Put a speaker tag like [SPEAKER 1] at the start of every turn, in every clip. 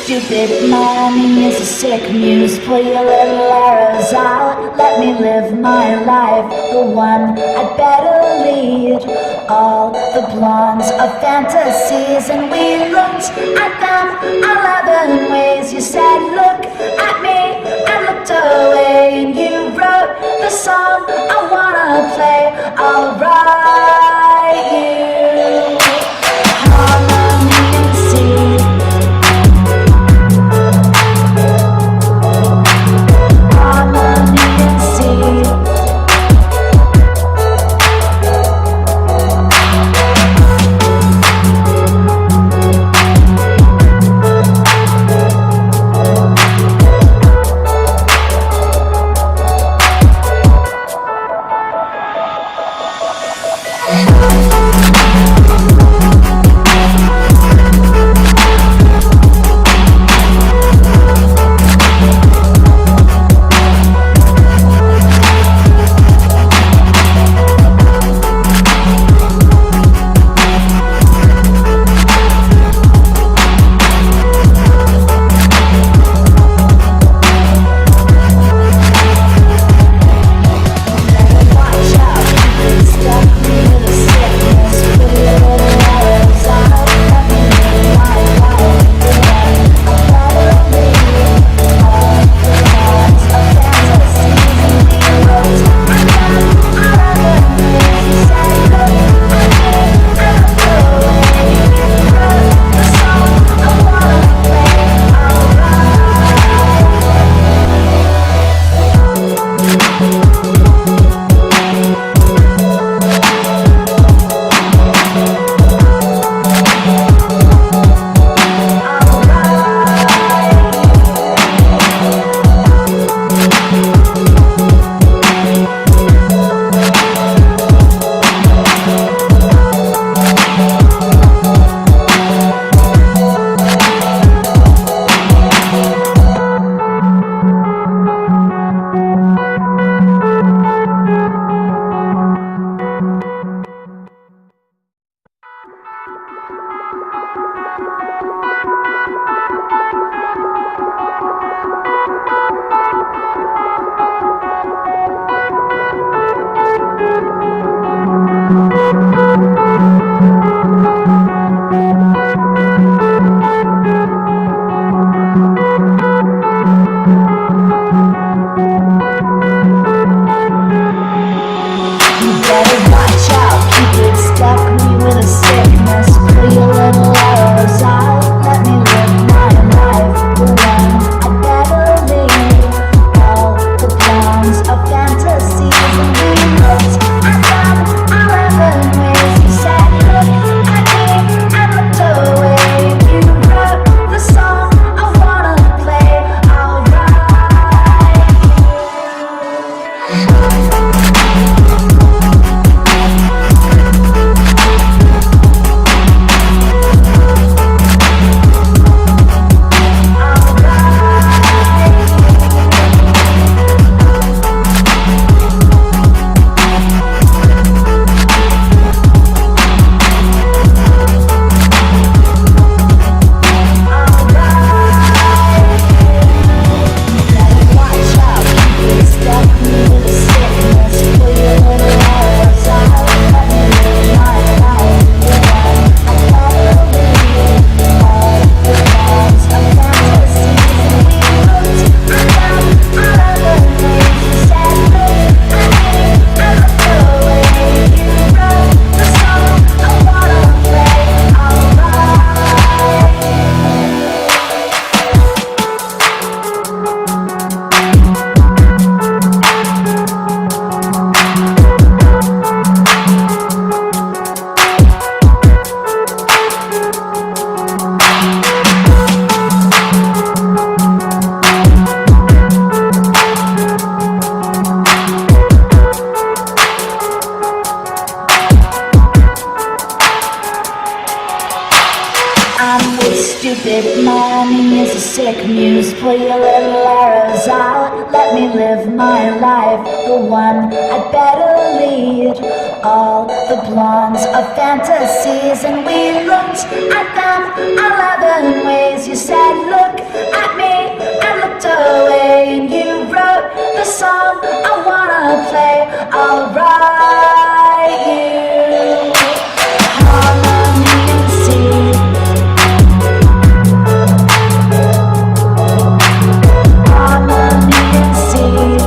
[SPEAKER 1] stupid mommy is a sick muse. Pull your little arrows out, let me live my life, the one I'd better lead. All the blondes of fantasies, and we looked at them 11 ways. You said look at me, I looked away, and you wrote the song I wanna play. I'll write you harmony and C. Harmony and C. I'm with stupid money is a sick muse. Pull your little arrows out, let me live my life, the one I'd better lead. All the blondes of fantasies, and we looked at them 11 ways. You said look at me, I looked away, and you wrote the song I wanna play. I'll write you harmony and seed. Harmony and seed.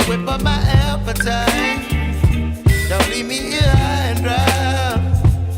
[SPEAKER 2] Whip up my appetite. Don't leave me here.